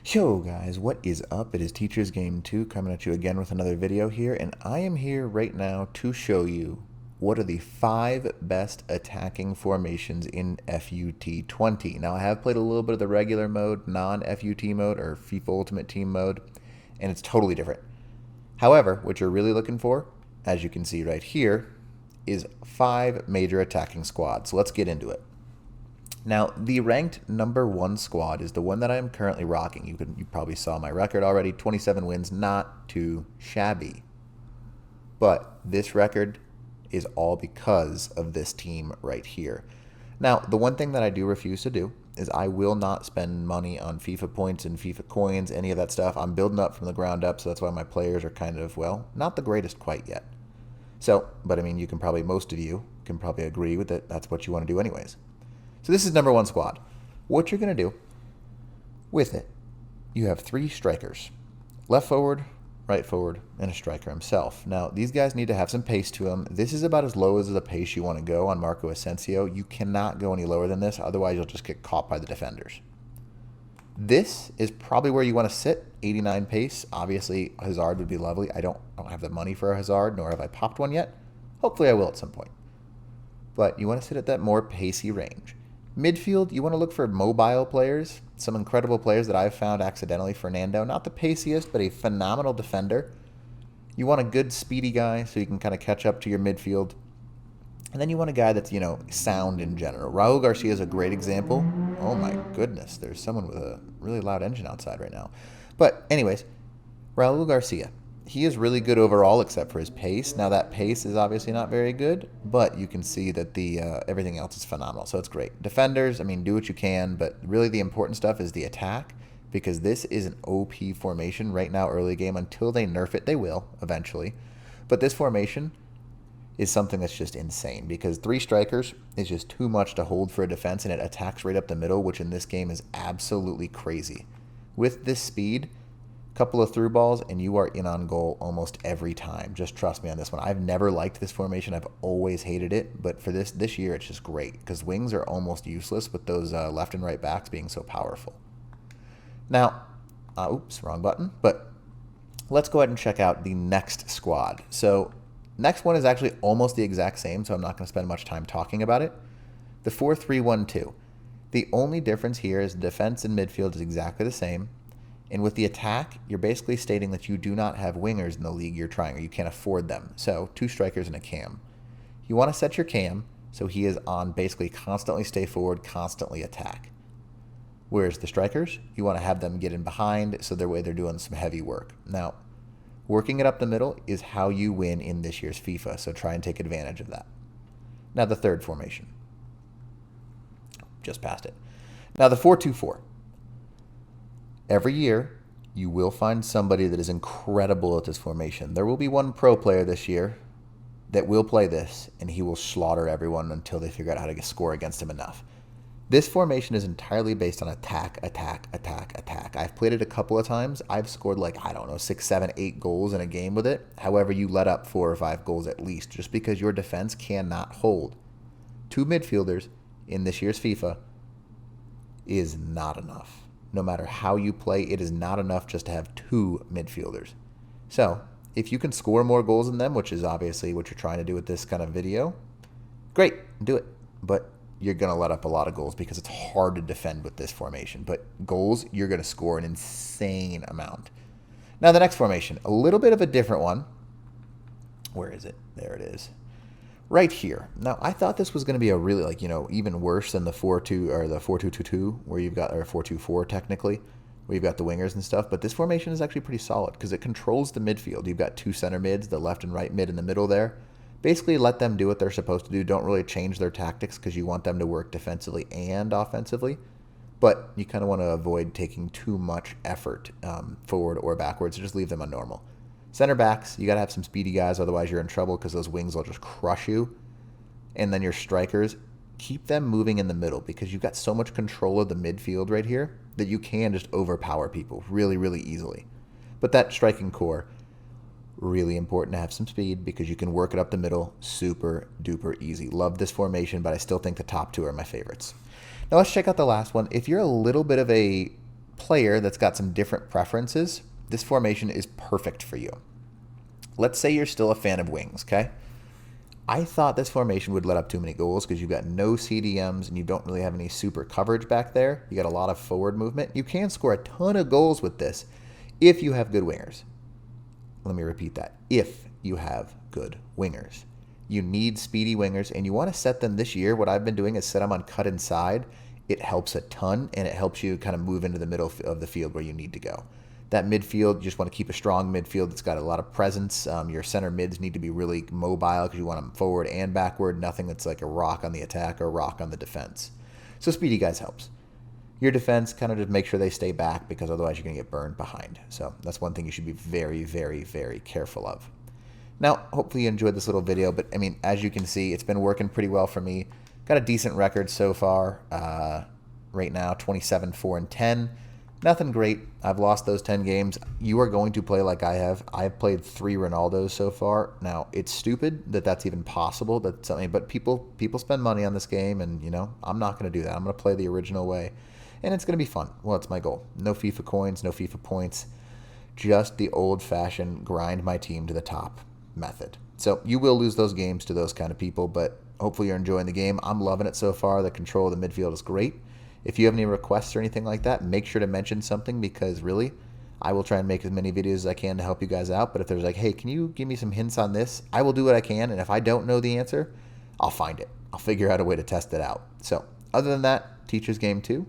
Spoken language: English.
Yo guys, what is up? It is Teachers Game 2 coming at you again with another video here, and I am here right now to show you what are the 5 best attacking formations in FUT 20. Now I have played a little bit of the regular mode, non-FUT mode, or FIFA Ultimate Team mode, and it's totally different. However, what you're really looking for, as you can see right here, is 5 major attacking squads. So let's get into it. Now, the ranked number 1 squad is the one that I am currently rocking. You probably saw my record already, 27 wins, not too shabby. But this record is all because of this team right here. Now, the one thing that I do refuse to do is I will not spend money on FIFA points and FIFA coins, any of that stuff. I'm building up from the ground up, so that's why my players are kind of, well, not the greatest quite yet. So, but I mean, most of you can probably agree with it. That's what you want to do anyways. So this is number 1 squad. What you're going to do with it, you have 3 strikers. Left forward, right forward, and a striker himself. Now, these guys need to have some pace to them. This is about as low as the pace you want to go on Marco Asensio. You cannot go any lower than this, otherwise you'll just get caught by the defenders. This is probably where you want to sit, 89 pace. Obviously, Hazard would be lovely. I don't have the money for a Hazard, nor have I popped one yet. Hopefully I will at some point. But you want to sit at that more pacey range. Midfield, you want to look for mobile players, some incredible players that I've found accidentally. Fernando, not the paciest, but a phenomenal defender. You want a good speedy guy so you can kind of catch up to your midfield. And then you want a guy that's, sound in general. Raul Garcia is a great example. Oh my goodness, there's someone with a really loud engine outside right now. But anyways, Raul Garcia. He is really good overall except for his pace. Now that pace is obviously not very good, but you can see that the everything else is phenomenal, so it's great. Defenders, I mean, do what you can, but really the important stuff is the attack, because this is an OP formation right now early game. Until they nerf it, they will eventually. But this formation is something that's just insane, because 3 strikers is just too much to hold for a defense, and it attacks right up the middle, which in this game is absolutely crazy. With this speed, couple of through balls, and you are in on goal almost every time. Just trust me on this one. I've never liked this formation. I've always hated it, but for this year, it's just great, because wings are almost useless with those left and right backs being so powerful. Now, oops, wrong button, but let's go ahead and check out the next squad. So next one is actually almost the exact same, so I'm not going to spend much time talking about it. The 4-3-1-2. The only difference here is the defense and midfield is exactly the same. And with the attack, you're basically stating that you do not have wingers in the league you're trying, or you can't afford them. So 2 strikers and a cam. You want to set your cam so he is on basically constantly stay forward, constantly attack. Whereas the strikers, you want to have them get in behind so their way they're doing some heavy work. Now, working it up the middle is how you win in this year's FIFA, so try and take advantage of that. Now the third formation. Just past it. Now the 4-2-4. Every year, you will find somebody that is incredible at this formation. There will be one pro player this year that will play this, and he will slaughter everyone until they figure out how to score against him enough. This formation is entirely based on attack, attack, attack, attack. I've played it a couple of times. I've scored 6, 7, 8 goals in a game with it. However, you let up 4 or 5 goals at least, just because your defense cannot hold. 2 midfielders in this year's FIFA is not enough. No matter how you play, it is not enough just to have 2 midfielders. So, if you can score more goals than them, which is obviously what you're trying to do with this kind of video, great, do it. But you're going to let up a lot of goals because it's hard to defend with this formation. But goals, you're going to score an insane amount. Now, the next formation, a little bit of a different one. Where is it? There it is. Right here. Now, I thought this was going to be a really, even worse than the 4-2 or the 4-2-2-2, where you've got, or 4-2-4 technically, where you've got the wingers and stuff. But this formation is actually pretty solid because it controls the midfield. You've got 2 center mids, the left and right mid in the middle there. Basically, let them do what they're supposed to do. Don't really change their tactics because you want them to work defensively and offensively. But you kind of want to avoid taking too much effort forward or backwards. So just leave them on normal. Center backs, you got to have some speedy guys, otherwise you're in trouble because those wings will just crush you. And then your strikers, keep them moving in the middle because you've got so much control of the midfield right here that you can just overpower people really, really easily. But that striking core, Really important to have some speed because you can work it up the middle super duper easy. Love this formation, but I still think the top two are my favorites. Now let's check out the last one. If you're a little bit of a player that's got some different preferences, this formation is perfect for you. Let's say you're still a fan of wings, okay? I thought this formation would let up too many goals because you've got no CDMs and you don't really have any super coverage back there. You got a lot of forward movement. You can score a ton of goals with this if you have good wingers. Let me repeat that. If you have good wingers. You need speedy wingers, and you want to set them this year. What I've been doing is set them on cut inside. It helps a ton, and it helps you kind of move into the middle of the field where you need to go. That midfield, you just want to keep a strong midfield that's got a lot of presence. Your center mids need to be really mobile because you want them forward and backward. Nothing that's like a rock on the attack or a rock on the defense. So speedy guys helps. Your defense, kind of just make sure they stay back because otherwise you're going to get burned behind. So that's one thing you should be very, very, very careful of. Now, hopefully you enjoyed this little video, but I mean, as you can see, it's been working pretty well for me. Got a decent record so far. Right now, 27, 4, and 10. Nothing great. I've lost those 10 games. You are going to play like I have. I've played 3 Ronaldos so far. Now, it's stupid that that's even possible. That's something, but people spend money on this game, and you know, I'm not going to do that. I'm going to play the original way. And it's going to be fun. Well, it's my goal. No FIFA coins, no FIFA points. Just the old-fashioned grind my team to the top method. So you will lose those games to those kind of people, but hopefully you're enjoying the game. I'm loving it so far. The control of the midfield is great. If you have any requests or anything like that, make sure to mention something because really, I will try and make as many videos as I can to help you guys out. But if there's like, hey, can you give me some hints on this? I will do what I can. And if I don't know the answer, I'll find it. I'll figure out a way to test it out. So other than that, Teacher's Game 2.